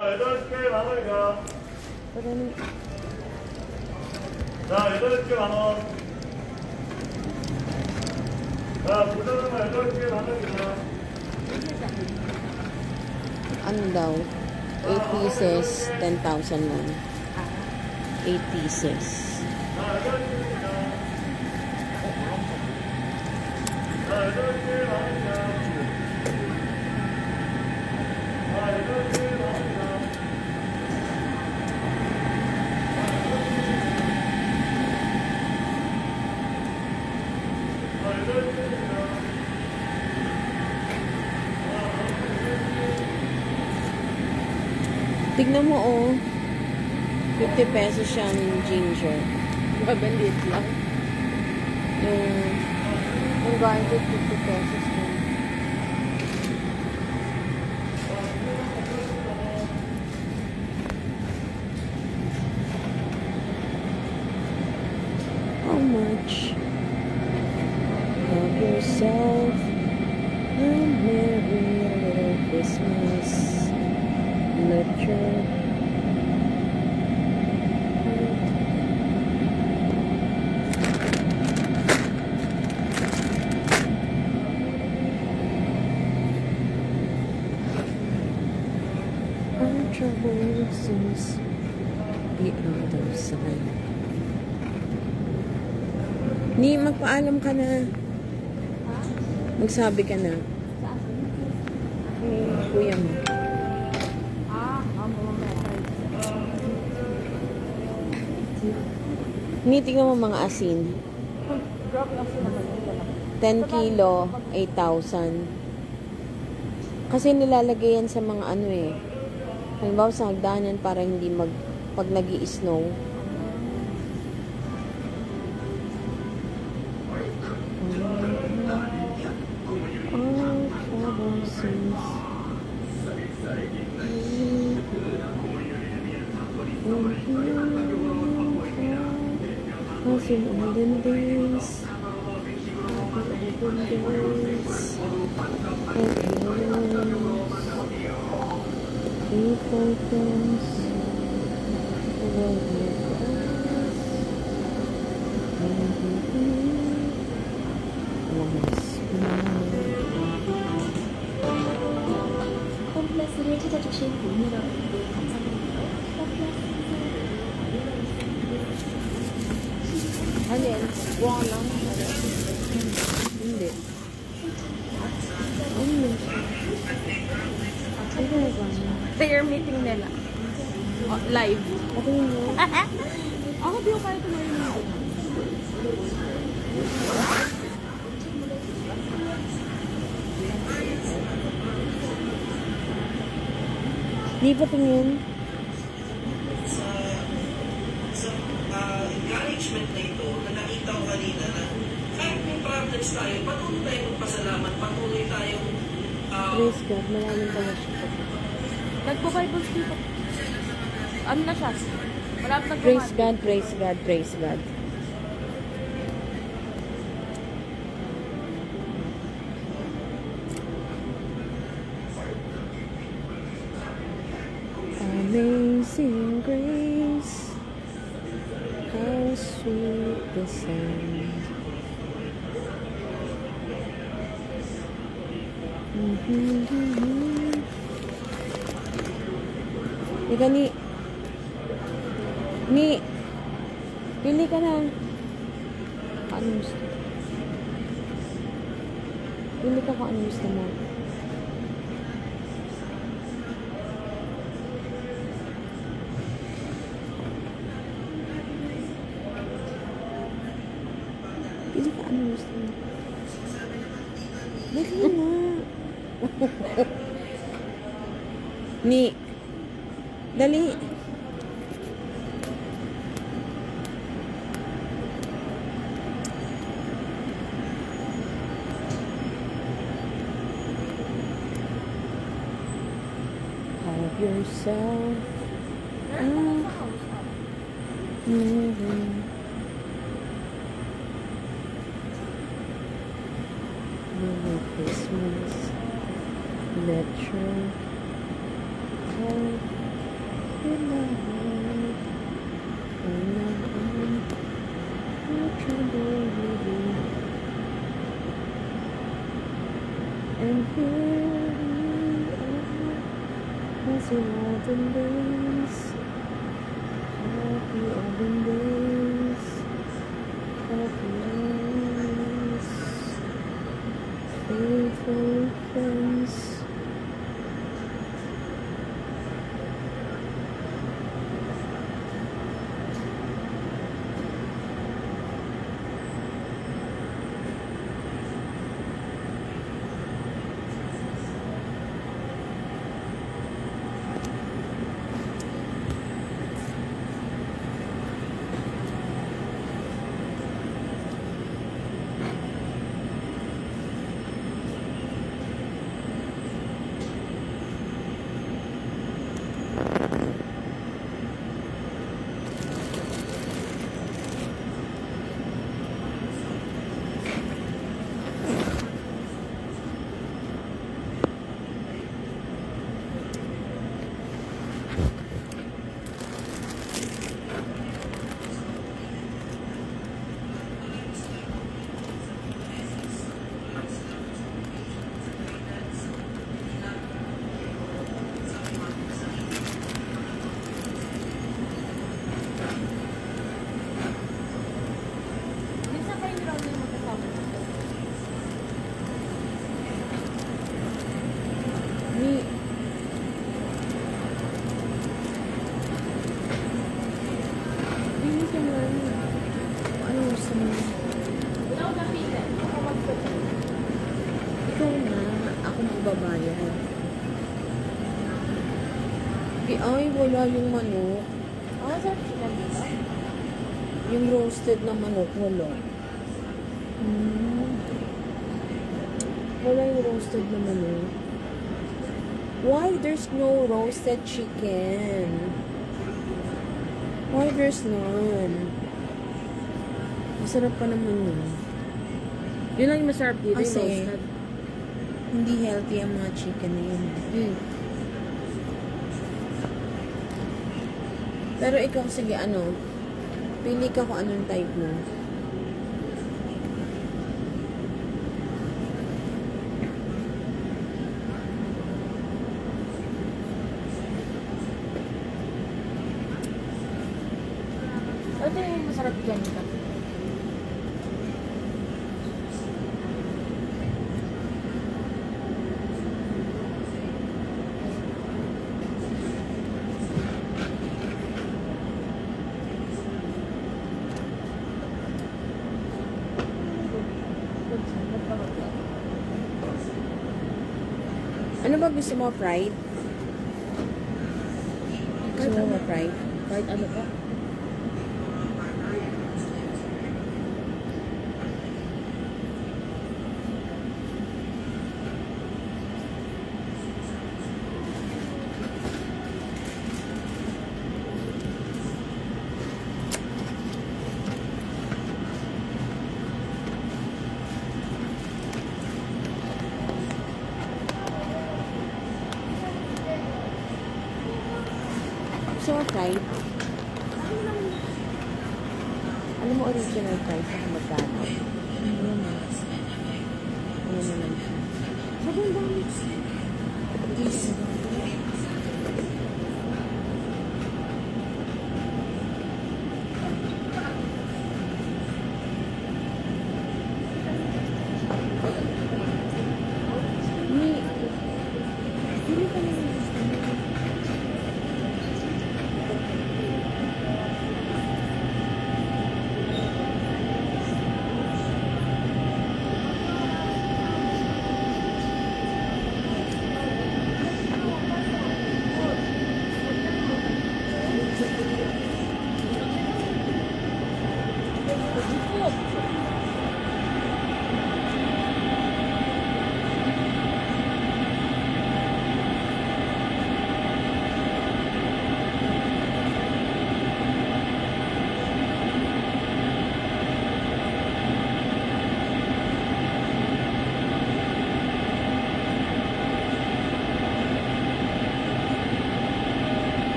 8개 만 원이다. 그러니 자, 8개 만 원. 자, 부자는 8개 만 원이다. ano daw? 8 pieces, 10,000 lang. 8 pieces. 자, 8개입니다. 자, 8개 만 원이다. 자, 8개 만 원이다. 자, 8개입니다. Tignan mo, oh. 50 pesos siyang ginger. Mabaliit lang. Yung garlic, 50 pesos din. How much? Have yourself a merry little Christmas. Let your our troubles be out of sight. Ni, magpaalam ka na. Magsabi ka na. Kuya mo. Ni, tingnan mo mga asin. Grabe ang sinabi nila. 10 kilo, 8,000. Kasi nilalagay yan sa mga ano eh. Halimbawa sa hagdanan para hindi pag nag-i-snow. As in olden days, olden days, people things, 홈플러스를 찾아주신 고객 여러분께 감사드리고요. ano yan? Buwang lang? Hindi. Ano yun? Ano yun? Prayer meeting nila. Oh, live. Ako yun yun. Ako di ko kaya tumayo na ako. Di pa tingin. Encouragement na ito na nakita ko kanina na kahit may problems tayo, patuloy tayong magpasalamat, patuloy tayong Praise God. Maraming pala siya. Nagpo-Bible dito. Ano na siya? Malapit na Praise God, praise God, praise God. Amazing grace, how sweet the sound. Ika ni, pili ka na. Ano gusto? Pili ka kung ano gusto mo. Pili ka ano gusto mo. Dali na. Ni, dali. Have yourself a merry little Christmas. Let your heart As in olden days, happy olden days, happy days, faithful friends. Minsan kayo ni Ronnie magkasama. Ni, hindi ka man. Ano gusto mo? Wala ko napitan. Ako magpapit. Ikaw na, ako magbabayad. Ay, wala yung manok. Ang sarap siya dito. Yung roasted na manok, wala. Wala yung roasted na manok. Why there's no roasted chicken? Why there's none? Masarap pa naman yun. Yun lang yung masarap dito, Kasi, yung roasted. hindi healthy ang mga chicken na yun. Pero ikaw, sige, ano, pili ka kung anong type mo. Ito yung masarap dyan dito. Ano ba gusto mo, fried? Gusto mo fried? Kahit ano pa. Gusto mo fried? Alam mo, original price na magkano? Ano naman? Ano naman siya? Sobrang dami. Hindi ka naman gusto mo.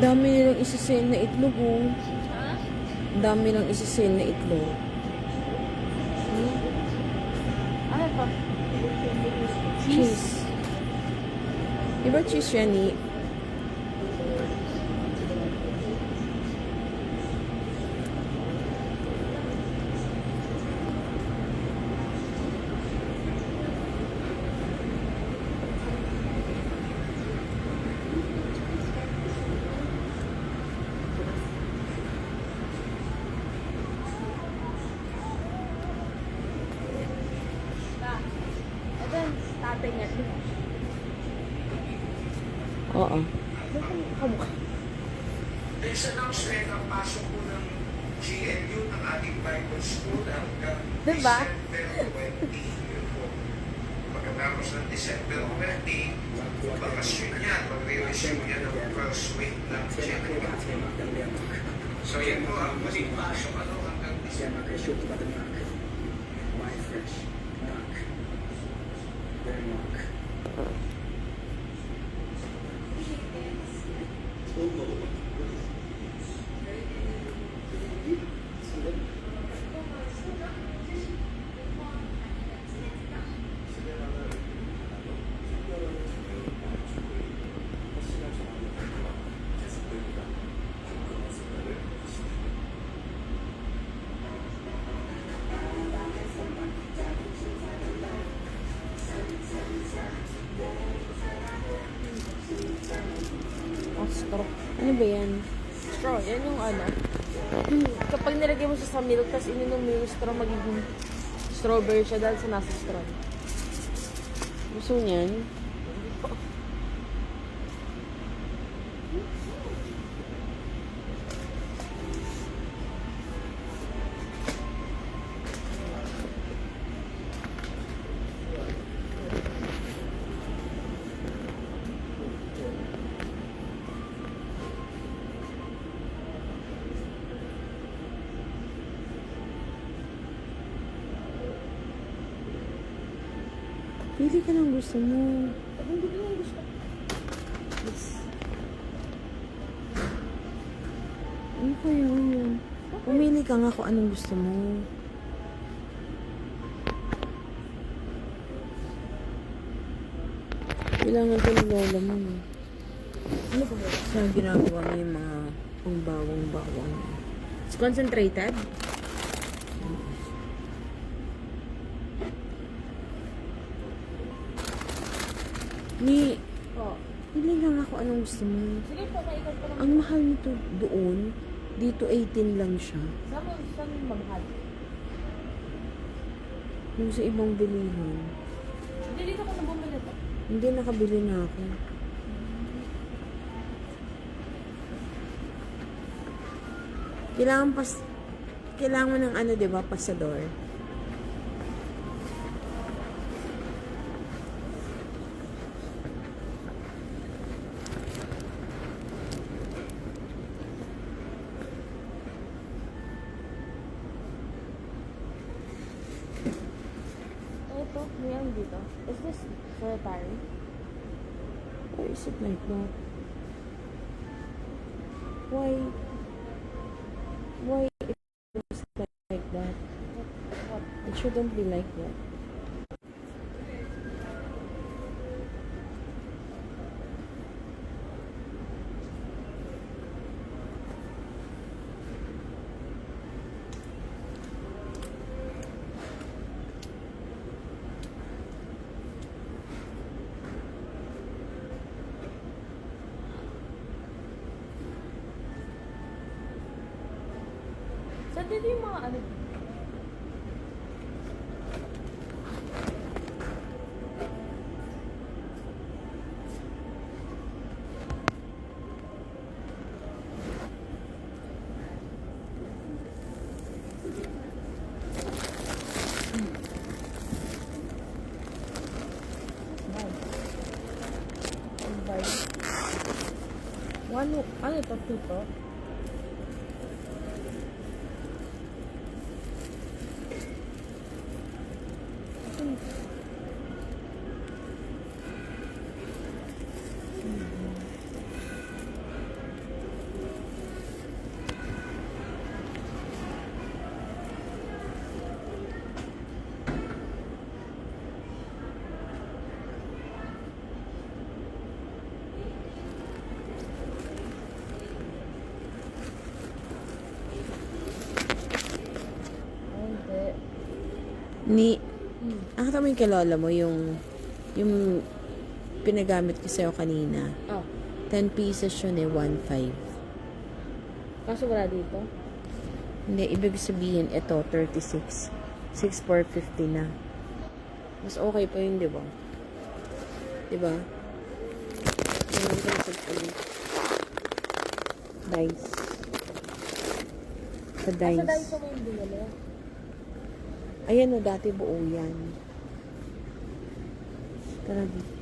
dami nilang isisend na itlog, oh. Ang dami nilang isisend na itlog. Ano to? Cheese. Diba cheese yan, eh? Ito yung tatay niya. Oo. Next announcement ang pasok po ng GNU ng ating Bible School hanggang Diba? December 20. Yun po. Pagkatapos ng December 20, bakasyon yan. Mag-resume yan ng first week ng January. So yan po ang muling pasok hanggang December. Ostro. Ano ba yan? Straw. Yan yung ano. Kapag nilagay mo siya sa milk, tapos ininom mo yung straw, magiging strawberry siya dahil sa nasa straw. Gusto niyan? Pili ka ng gusto mo. Hindi ko yung gusto. Ano kaya yun? Pumili ka nga kung anong gusto mo. Kailangan ito ng lola mo. Ano ba yun? Sa ginagawa mo yung mga pangbawang-bawang. It's concentrated? Ni, Oh. pili lang ako anong gusto mo. Sige po, kaikot ko lang. Ang mahal nito doon, dito 18 lang siya. Saan magmahal? Yung sa ibang bilihan. Hindi, dito ko na bumili to. Hindi, nakabili na ako. Kailangan mo ng ano, diba, pasador. Ito, may ano dito. Is this solitary? Why is it like that? Why it is like that? What? It shouldn't be like that. Saan dito yung mga ano? Ano ito? Tuto? Nakita mo yung kay lola mo, yung pinagamit ko sa'yo kanina. Oh. 10 pieces yun eh, 1.5. Kaso wala dito. Hindi, ibig sabihin, ito, 36. 6,450 na. Mas okay pa yun, di ba? Di ba? Ganun ka sa dice. Sa Asa dahil dice. ko mo yung binili? Ayan o, dati buo yan. Tara dito.